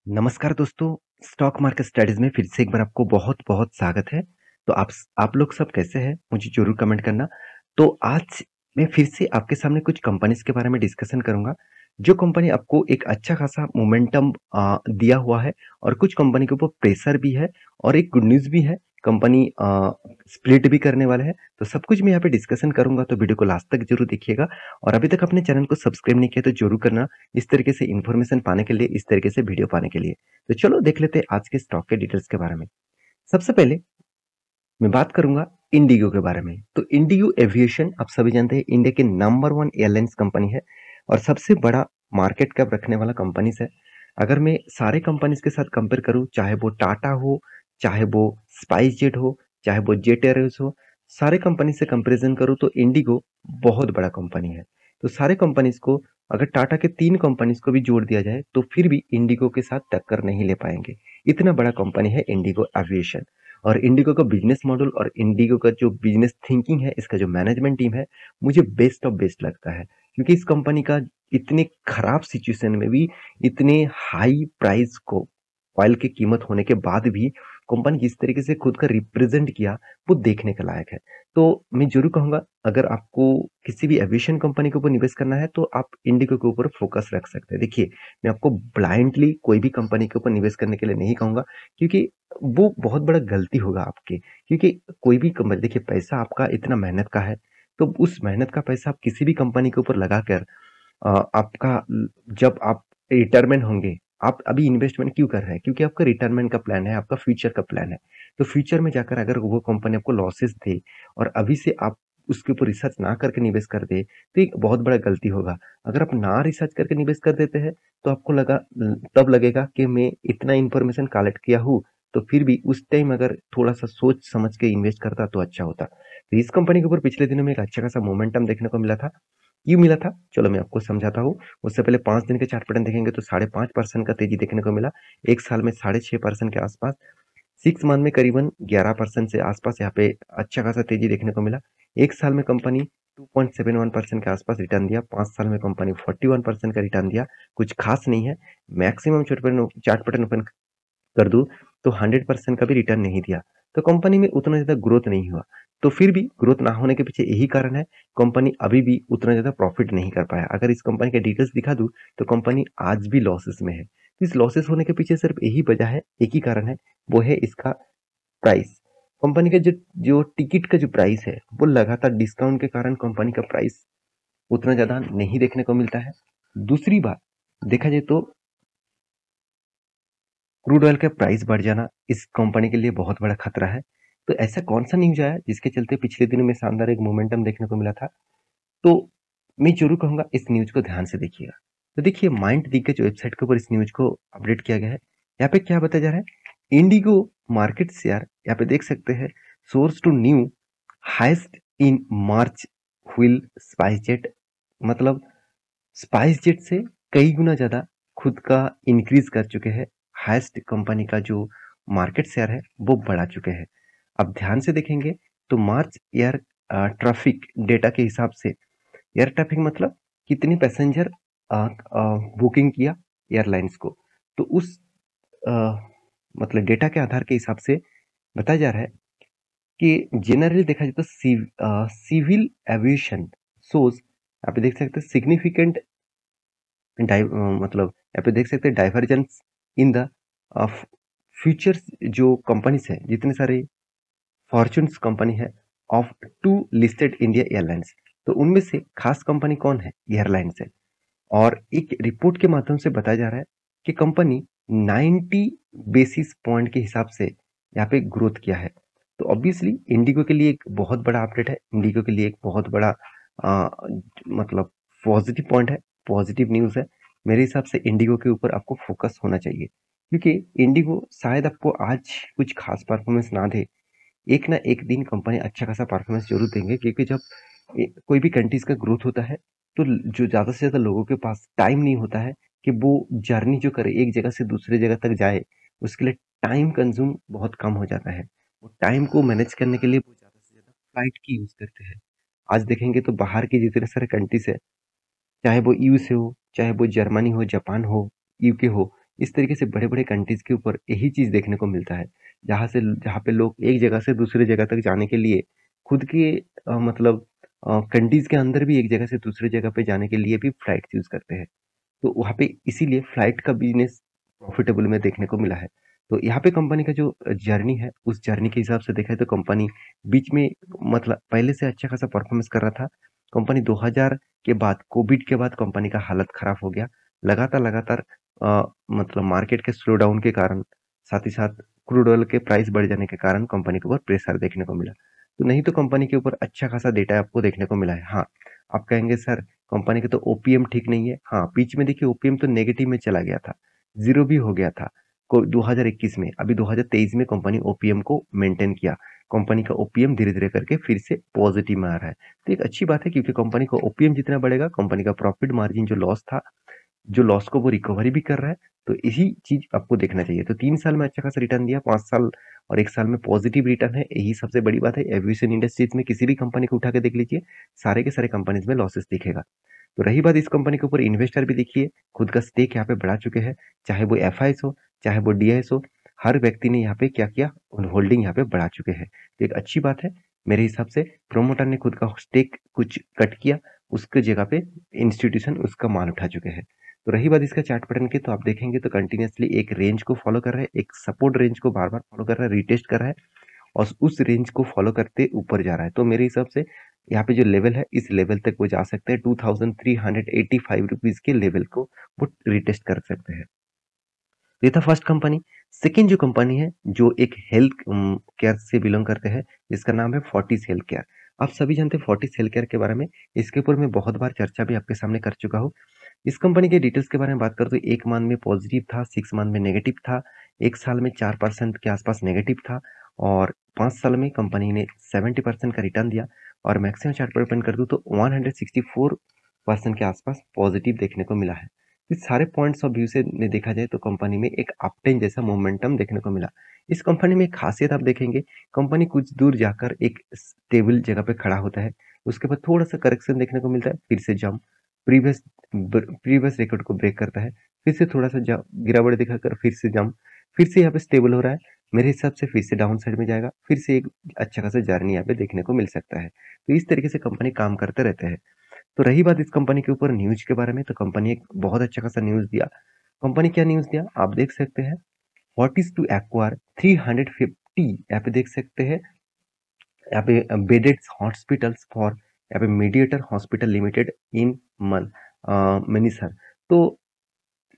नमस्कार दोस्तों, stock market studies में फिर से एक बार आपको बहुत-बहुत स्वागत है। तो आप लोग सब कैसे हैं? मुझे ज़रूर कमेंट करना। तो आज मैं फिर से आपके सामने कुछ कंपनीज़ के बारे में डिस्कशन करूँगा, जो कंपनी आपको एक अच्छा खासा मोमेंटम दिया हुआ है और कुछ कंपनी के ऊपर प्रेशर भी है और एक गुड न्यूज़ भी है, कंपनी स्प्लिट भी करने वाला है। तो सब कुछ मैं यहाँ पे डिस्कशन करूँगा, तो वीडियो को लास्ट तक ज़रूर देखिएगा और अभी तक अपने चैनल को सब्सक्राइब नहीं किया तो ज़रूर करना, इस तरीके से इन्फॉर्मेशन पाने के लिए, इस तरीके से वीडियो पाने के लिए। तो चलो देख लेते हैं आज के स्टॉक के डिटेल्स के बारे में। सबसे पहले मैं बात करूंगा इंडिगो के बारे में। तो इंडिगो एविएशन आप सभी जानते हैं इंडिया के नंबर वन एयरलाइंस कंपनी है और सबसे बड़ा मार्केट कैप रखने वाला कंपनीज है। अगर मैं सारे कंपनीज के साथ कंपेयर करूं, चाहे वो टाटा हो, चाहे वो स्पाइस जेट हो, चाहे वो जेट एयरवेज हो, सारे कंपनी से कंपेरिजन करूं तो इंडिगो बहुत बड़ा कंपनी है। तो सारे कंपनीज को अगर टाटा के 3 कंपनीज को भी जोड़ दिया जाए तो फिर भी इंडिगो के साथ टक्कर नहीं ले पाएंगे। इतना बड़ा कंपनी है इंडिगो एविएशन। और इंडिगो का बिजनेस मॉडल और इंडिगो का जो बिजनेस थिंकिंग है, इसका जो मैनेजमेंट टीम है, मुझे बेस्ट ऑफ बेस्ट लगता है। क्योंकि इस कंपनी का इतने खराब सिचुएशन में भी इतने हाई प्राइस को ऑयल की कीमत होने के बाद भी कंपनी जिस तरीके से खुद का रिप्रेजेंट किया, वो देखने के लायक है। तो मैं जरूर कहूंगा, अगर आपको किसी भी एविएशन कंपनी के ऊपर निवेश करना है तो आप इंडिगो के ऊपर फोकस रख सकते हैं। देखिए, मैं आपको ब्लाइंडली कोई भी कंपनी के ऊपर निवेश करने के लिए नहीं कहूंगा, क्योंकि वो बहुत बड़ा गलती होगा आपकी। क्योंकि कोई भी कंपनी, देखिए पैसा आपका इतना मेहनत का है, तो उस मेहनत का पैसा आप किसी भी कंपनी के ऊपर लगाकर आपका जब आप रिटायरमेंट होंगे, आप अभी इन्वेस्टमेंट क्यों कर रहे हैं? क्योंकि आपका रिटायरमेंट का प्लान है, आपका फ्यूचर का प्लान है। तो फ्यूचर में जाकर अगर वो कंपनी आपको लॉसेस दे और अभी से आप उसके ऊपर रिसर्च ना करके निवेश कर दे, तो एक बहुत बड़ा गलती होगा। अगर आप ना रिसर्च करके निवेश कर देते हैं, तो आपको तब लगेगा कि मैं इतना इन्फॉर्मेशन कलेक्ट किया हूँ, तो फिर भी उस टाइम अगर थोड़ा-सा सोच समझ के इन्वेस्ट करता तो अच्छा होता। तो इस कंपनी के ऊपर पिछले दिनों में एक अच्छा खासा मोमेंटम देखने को मिला था। क्यों मिला था? चलो मैं आपको समझाता हूँ। उससे पहले 5 दिन के चार्ट पैटर्न देखेंगे तो 5.5% का तेजी देखने को मिला। 1 साल में 6.5% के आसपास, 6 मंथ में करीबन 11% से आसपास यहाँ पे अच्छा खासा तेजी देखने को मिला। 1 साल में कंपनी 2.71% के आसपास रिटर्न दिया। 5 साल में कंपनी 41% का रिटर्न दिया। कुछ खास नहीं है। मैक्सिमम चार्ट पैटर्न ओपन कर दूँ तो 100% का भी रिटर्न नहीं दिया। तो कंपनी में उतना ज़्यादा ग्रोथ नहीं हुआ। तो फिर भी ग्रोथ ना होने के पीछे यही कारण है, कंपनी अभी भी उतना ज़्यादा प्रॉफिट नहीं कर पाया। अगर इस कंपनी के डिटेल्स दिखा दूँ तो कंपनी आज भी लॉसेस में है। इस लॉसेस होने के पीछे सिर्फ यही वजह है, एक ही कारण है, वो है इसका प्राइस। कंपनी का जो जो टिकट का जो प्राइस है, वो लगातार डिस्काउंट के कारण कंपनी का प्राइस उतना ज़्यादा नहीं देखने को मिलता है। दूसरी बात, देखा जाए तो क्रूड ऑयल का प्राइस बढ़ जाना इस कंपनी के लिए बहुत बड़ा खतरा है। तो ऐसा कौन सा न्यूज़ आया जिसके चलते पिछले दिनों में शानदार एक मोमेंटम देखने को मिला था? तो मैं ज़रूर कहूँगा इस न्यूज़ को ध्यान से देखिएगा। तो देखिए, माइंड दिग्गज वेबसाइट के ऊपर इस न्यूज़ को अपडेट किया गया है। यहाँ पे क्या बताया जा रहा है? इंडिगो मार्केट शेयर यहाँ पे देख सकते हैं, source to new highest in March while SpiceJet, मतलब स्पाइसजेट से कई गुना ज़्यादा खुद का इंक्रीज कर चुके हैं। हाईएस्ट कंपनी का जो मार्केट शेयर है वो बढ़ा चुके हैं। अब ध्यान से देखेंगे तो मार्च एयर ट्रैफिक डेटा के हिसाब से, एयर ट्रैफिक मतलब कितने पैसेंजर बुकिंग किया एयरलाइंस को, तो उस अ, मतलब डेटा के आधार के हिसाब से बताया जा रहा है कि जनरली देखा जाए तो सिविल एविएशन सोज, यहाँ पे देख सकते हैं सिग्निफिकेंट मतलब यहाँ पे देख सकते हैं डाइवर्जेंस इन द फ्यूचर्स। जो कंपनीज है, जितने सारे फॉर्चून्स कंपनी है of two listed India airlines, तो उनमें से खास कंपनी कौन है? एयरलाइंस है। और एक रिपोर्ट के माध्यम से बताया जा रहा है कि कंपनी 90 बेसिस पॉइंट के हिसाब से यहाँ पे ग्रोथ किया है। तो ऑब्वियसली इंडिगो के लिए एक बहुत बड़ा अपडेट है, इंडिगो के लिए एक बहुत बड़ा आ, मतलब पॉजिटिव पॉइंट है, पॉजिटिव न्यूज़ है। मेरे हिसाब से इंडिगो के ऊपर आपको फोकस होना चाहिए, क्योंकि इंडिगो शायद आपको आज कुछ खास परफॉर्मेंस ना दे, एक ना एक दिन कंपनी अच्छा खासा परफॉर्मेंस जरूर देंगे। क्योंकि जब कोई भी कंट्रीज का ग्रोथ होता है तो जो ज़्यादा से ज़्यादा लोगों के पास टाइम नहीं होता है कि वो जर्नी जो करे एक जगह से दूसरे जगह तक जाए, उसके लिए टाइम कंज्यूम बहुत कम हो जाता है। वो टाइम को मैनेज करने के लिए वो ज़्यादा से ज़्यादा फ्लाइट की यूज़ करते हैं। आज देखेंगे तो बाहर के जितने सारे कंट्रीज है, चाहे वो यूएसए हो, चाहे वो जर्मनी हो, जापान हो, यूके हो, इस तरीके से बड़े-बड़े कंट्रीज़ के ऊपर यही चीज़ देखने को मिलता है। जहाँ पे लोग एक जगह से दूसरी जगह तक जाने के लिए खुद के मतलब कंट्रीज़ के अंदर भी एक जगह से दूसरी जगह पे जाने के लिए भी फ्लाइट यूज़ करते हैं। तो वहाँ पे इसीलिए फ्लाइट का बिज़नेस प्रॉफ़िटेबल में देखने को मिला है। तो यहाँ पे कंपनी का जो जर्नी है, उस जर्नी के हिसाब से देखा जाए तो कंपनी बीच में मतलब पहले से अच्छा खासा परफ़ॉर्मेंस कर रहा था। कंपनी 2000 के बाद कोविड के बाद कंपनी का हालत ख़राब हो गया। लगातार मतलब मार्केट के स्लो डाउन के कारण, साथ ही साथ क्रूड ऑयल के प्राइस बढ़ जाने के कारण कंपनी के ऊपर प्रेशर देखने को मिला। तो नहीं तो कंपनी के ऊपर अच्छा खासा डेटा आपको देखने को मिला है। हाँ, आप कहेंगे सर कंपनी का तो ओपीएम ठीक नहीं है। हाँ, बीच में देखिए ओपीएम तो नेगेटिव में चला गया था, 0 भी हो गया था 2021 में। अभी 2023 में कंपनी ओपीएम को मेंटेन किया। कंपनी का ओपीएम धीरे-धीरे करके फिर से पॉजिटिव में आ रहा है। तो एक अच्छी बात है क्योंकि कंपनी का ओपीएम जितना बढ़ेगा, कंपनी का प्रॉफिट मार्जिन जो लॉस को वो रिकवरी भी कर रहा है, तो यही चीज़ आपको देखना चाहिए। तो 3 साल में अच्छा खासा रिटर्न दिया, 5 साल और 1 साल में पॉजिटिव रिटर्न है, यही सबसे बड़ी बात है। एविएशन इंडस्ट्रीज़ में किसी भी कंपनी को उठा के देख लीजिए, सारे के सारे कंपनीज़ में लॉसेस दिखेगा। तो रही बात इस कंपनी के ऊपर इन्वेस्टर भी देखिए, खुद का स्टेक यहाँ पे बढ़ा चुके हैं, चाहे वो एफआईएस हो, चाहे वो डीआईएस हो, हर व्यक्ति ने यहाँ पे क्या किया, होल्डिंग यहाँ पे बढ़ा चुके हैं। तो एक अच्छी बात है, मेरे हिसाब से प्रोमोटर ने खुद का स्टेक कुछ कट किया, उसके जगह पे इंस्टीट्यूशन उसका माल उठा चुके हैं। तो रही बात इसका चार्ट पैटर्न की, तो आप देखेंगे तो कंटिन्यूअसली एक रेंज को फॉलो कर रहा है, एक सपोर्ट रेंज को बार-बार फॉलो कर रहा है, रीटेस्ट कर रहा है और उस रेंज को फॉलो करते ऊपर जा रहा है। तो मेरे हिसाब से यहाँ पे जो लेवल है, इस लेवल तक वो जा सकते हैं। 2385 रुपीज़ के लेवल को वो रीटेस्ट कर सकते हैं। ये था फर्स्ट कंपनी। सेकंड जो कंपनी है, जो एक हेल्थ केयर से बिलोंग करते हैं, जिसका नाम है फोर्टिस हेल्थ केयर। आप सभी जानते हैं फोर्टिस हेल्थ केयर के बारे में। इसके ऊपर मैं बहुत बार चर्चा भी आपके सामने कर चुका हूँ। इस कंपनी के डिटेल्स के बारे में बात करूँ तो 1 मंथ में पॉजिटिव था, 6 मंथ में नेगेटिव था, 1 साल में 4% के आसपास नेगेटिव था और 5 साल में कंपनी ने 70% का रिटर्न दिया और मैक्सिमम चार्ट पर ओपन कर दूँ तो 164% के आसपास पॉजिटिव देखने को मिला है। इस सारे पॉइंट्स ऑफ व्यू से देखा जाए तो कंपनी में एक अपट्रेंड जैसा मोमेंटम देखने को मिला। इस कंपनी में एक खासियत आप देखेंगे, कंपनी कुछ दूर जाकर एक स्टेबल जगह पे खड़ा होता है, उसके बाद थोड़ा-सा करेक्शन देखने को मिलता है, फिर से जंप, प्रीवियस प्रीवियस रिकॉर्ड को ब्रेक करता है, फिर से थोड़ा-सा गिरावट दिखाकर फिर से जंप, फिर से यहाँ पे स्टेबल हो रहा है। मेरे हिसाब से फिर से डाउन साइड में जाएगा, फिर से एक अच्छा खासा जर्नी यहाँ पे देखने को मिल सकता है। तो इस तरीके से कंपनी काम करते रहते हैं। तो रही बात इस कंपनी के ऊपर न्यूज़ के बारे में, तो कंपनी एक बहुत अच्छा खासा न्यूज़ दिया। कंपनी क्या न्यूज़ दिया? आप देख सकते हैं, व्हाट इज़ टू एक्वायर 350, यहाँ पे देख सकते हैं, यहाँ पे बेडेड हॉस्पिटल्स फॉर, यहाँ पे मीडिएटर हॉस्पिटल लिमिटेड इन मनीसर। तो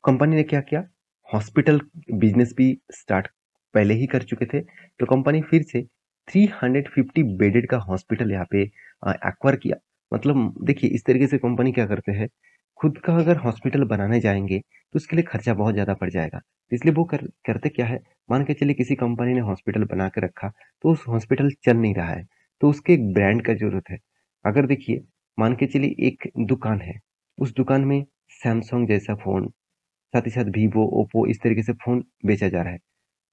कंपनी ने क्या किया, हॉस्पिटल बिजनेस भी स्टार्ट पहले ही कर चुके थे, तो कंपनी फिर से 350 बेडेड का हॉस्पिटल यहाँ पे एक्वायर किया। मतलब देखिए इस तरीके से कंपनी क्या करते हैं, खुद का अगर हॉस्पिटल बनाने जाएंगे तो उसके लिए खर्चा बहुत ज़्यादा पड़ जाएगा, तो इसलिए वो करते क्या है, मान के चलिए किसी कंपनी ने हॉस्पिटल बना के रखा तो उस हॉस्पिटल चल नहीं रहा है, तो उसके एक ब्रांड का जरूरत है। अगर देखिए मान के चलिए एक दुकान है, उस दुकान में सैमसंग जैसा फ़ोन, साथ ही साथ वीवो, ओप्पो इस तरीके से फ़ोन बेचा जा रहा है।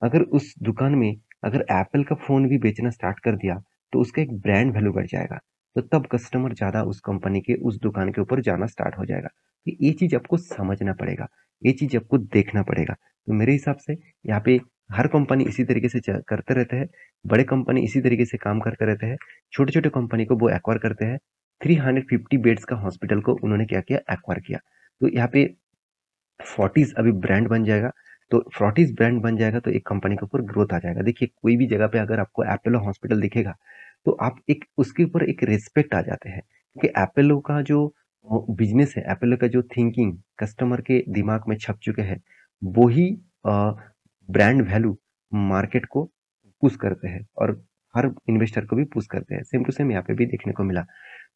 अगर उस दुकान में अगर एप्पल का फ़ोन भी बेचना स्टार्ट कर दिया, तो उसका एक ब्रांड वैल्यू बढ़ जाएगा। तो तब कस्टमर ज़्यादा उस कंपनी के उस दुकान के ऊपर जाना स्टार्ट हो जाएगा। तो ये चीज़ आपको समझना पड़ेगा, ये चीज़ आपको देखना पड़ेगा। तो मेरे हिसाब से यहाँ पे हर कंपनी इसी तरीके से करते रहते हैं, बड़े कंपनी इसी तरीके से काम करते रहते हैं, छोटे-छोटे कंपनी को वो एक्वायर करते हैं। 350 बेड्स का हॉस्पिटल को उन्होंने क्या किया, एक्वायर किया। तो यहाँ पे फोर्टिस अभी ब्रांड बन जाएगा, तो फोर्टिस ब्रांड बन जाएगा तो एक कंपनी के ऊपर ग्रोथ आ जाएगा। देखिए कोई भी जगह पे अगर आपको एपोलो हॉस्पिटल दिखेगा, तो आप एक उसके ऊपर एक रिस्पेक्ट आ जाते हैं, क्योंकि एपोलो का जो बिजनेस है, एपोलो का जो थिंकिंग कस्टमर के दिमाग में छप चुके हैं, वो ही ब्रांड वैल्यू मार्केट को पुश करते हैं और हर इन्वेस्टर को भी पुश करते हैं। सेम टू सेम यहाँ पे भी देखने को मिला।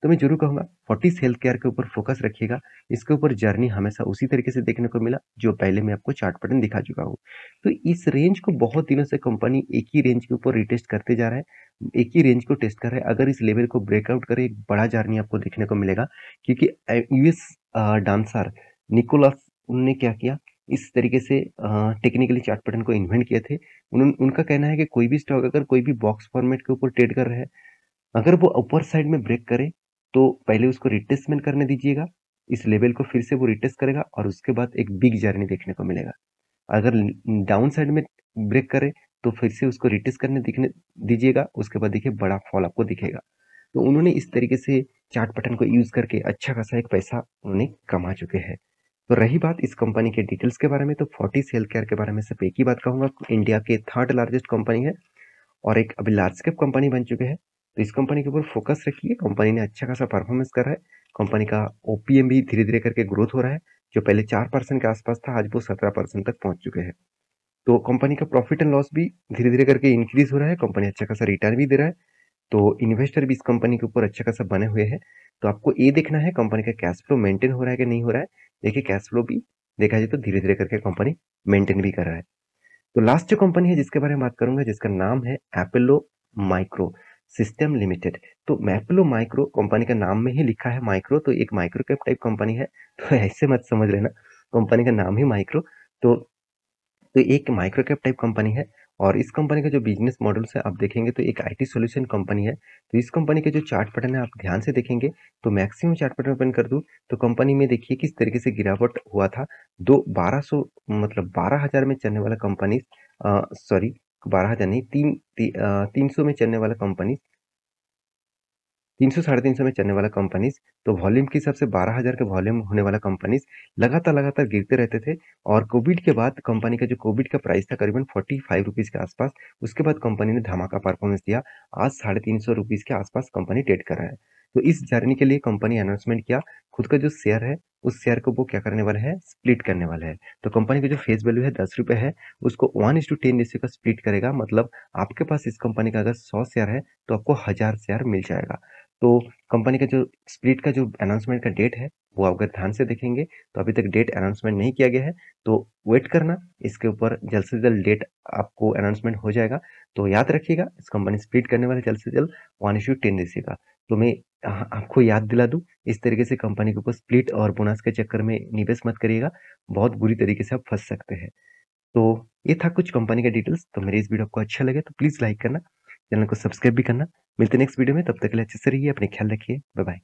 तो मैं जरूर कहूँगा फोर्टिस हेल्थ केयर के ऊपर फोकस रखिएगा। इसके ऊपर जर्नी हमेशा उसी तरीके से देखने को मिला जो पहले मैं आपको चार्ट पैटर्न दिखा चुका हूँ। तो इस रेंज को बहुत दिनों से कंपनी एक ही रेंज के ऊपर रिटेस्ट करते जा रहा है, एक ही रेंज को टेस्ट कर रहा है। अगर इस लेवल को ब्रेकआउट करे एक बड़ा जर्नी आपको देखने को मिलेगा, क्योंकि यूएस डांसर निकोलस उनने क्या किया, इस तरीके से टेक्निकली चार्ट पैटर्न को इन्वेंट किए थे। उनका कहना है कि कोई भी स्टॉक अगर कोई भी बॉक्स फॉर्मेट के ऊपर ट्रेड कर रहा है, अगर वो अपर साइड में ब्रेक करे तो पहले उसको रिट्रेसमेंट करने दीजिएगा, इस लेवल को फिर से वो रिट्रेस करेगा और उसके बाद एक बिग जर्नी देखने को मिलेगा। अगर डाउन साइड में ब्रेक करे तो फिर से उसको रिटेस्ट करने दिखने दीजिएगा, उसके बाद देखिए बड़ा फॉल आपको दिखेगा। तो उन्होंने इस तरीके से चार्ट पैटर्न को यूज करके अच्छा खासा एक पैसा उन्होंने कमा चुके हैं। तो रही बात इस कंपनी के डिटेल्स के बारे में, तो फोर्टिस हेल्थ केयर के बारे में सिर्फ एक ही बात कहूंगा, इंडिया के थर्ड लार्जेस्ट कंपनी है और एक अभी लार्ज कैप कंपनी बन चुके हैं। तो इस कंपनी के ऊपर फोकस रखिए, कंपनी ने अच्छा खासा परफॉर्मेंस कर रहा है। कंपनी का ओपीएम भी धीरे धीरे करके ग्रोथ हो रहा है, जो पहले 4% के आसपास था आज वो 17% तक पहुंच चुके हैं। तो कंपनी का प्रॉफिट एंड लॉस भी धीरे धीरे करके इंक्रीज हो रहा है, कंपनी अच्छा खासा रिटर्न भी दे रहा है। तो इन्वेस्टर भी इस कंपनी के ऊपर अच्छा खासा बने हुए हैं। तो आपको ये देखना है कंपनी का कैश फ्लो मेंटेन हो रहा है कि नहीं हो रहा है। देखिए कैश फ्लो भी देखा जाए तो धीरे धीरे करके कंपनी मेंटेन भी कर रहा है। तो लास्ट जो कंपनी है जिसके बारे में बात करूंगा, जिसका नाम है एपोलो माइक्रो सिस्टम लिमिटेड। तो एपोलो माइक्रो कंपनी का नाम में ही लिखा है माइक्रो, तो एक माइक्रो कैप टाइप कंपनी है। तो ऐसे मत समझ लेना, कंपनी का नाम ही माइक्रो। तो एक माइक्रो कैप टाइप कंपनी है और इस कंपनी का जो बिजनेस मॉडल है आप देखेंगे तो एक आईटी सॉल्यूशन कंपनी है। तो इस कंपनी के जो चार्ट पैटर्न है आप ध्यान से देखेंगे तो मैक्सिमम चार्ट पैटर्न ओपन कर दूं तो कंपनी में देखिए किस तरीके से गिरावट हुआ था। दो 1200 मतलब 12,000 में चलने वाला कंपनी, सॉरी 12,000 नहीं, 300 में चलने वाला कंपनी, 300 साढ़े 300 में चलने वाला कंपनीज, तो वॉल्यूम के हिसाब से 12,000 के वॉल्यूम होने वाला कंपनीज लगातार लगातार गिरते रहते थे। और कोविड के बाद कंपनी का जो कोविड का प्राइस था करीबन 45 रुपीज के आसपास, उसके बाद कंपनी ने धमाका परफॉर्मेंस दिया। आज 350 रुपीज के आसपास कंपनी ट्रेड कर रहा है। तो इस जर्नी के लिए कंपनी अनाउंसमेंट किया, खुद का जो शेयर है उस शेयर को वो क्या करने वाला है, स्प्लिट करने वाला है। तो कंपनी का जो फेस वैल्यू है 10 रुपए है, उसको 1:10 रेशियो का स्प्लिट करेगा, मतलब आपके पास इस कंपनी का अगर 100 शेयर है तो आपको 1000 शेयर मिल जाएगा। तो कंपनी का जो स्प्लिट का जो अनाउंसमेंट का डेट है वो अगर ध्यान से देखेंगे तो अभी तक डेट अनाउंसमेंट नहीं किया गया है। तो वेट करना, इसके ऊपर जल्द से जल्द डेट आपको अनाउंसमेंट हो जाएगा। तो याद रखिएगा इस कंपनी स्प्लिट करने वाले जल्द से जल्द 1:10 दीजिएगा। तो मैं आपको याद दिला दूं, इस तरीके से कंपनी के ऊपर स्प्लिट और बोनस के चक्कर में निवेश मत करिएगा, बहुत बुरी तरीके से आप फंस सकते हैं। तो ये था कुछ कंपनी का डिटेल्स। तो मेरे इस वीडियो आपको अच्छा लगे तो प्लीज लाइक करना, चैनल को सब्सक्राइब भी करना। मिलते हैं नेक्स्ट वीडियो में, तब तक के लिए अच्छे से रहिए, अपने ख्याल रखिए, बाय बाय।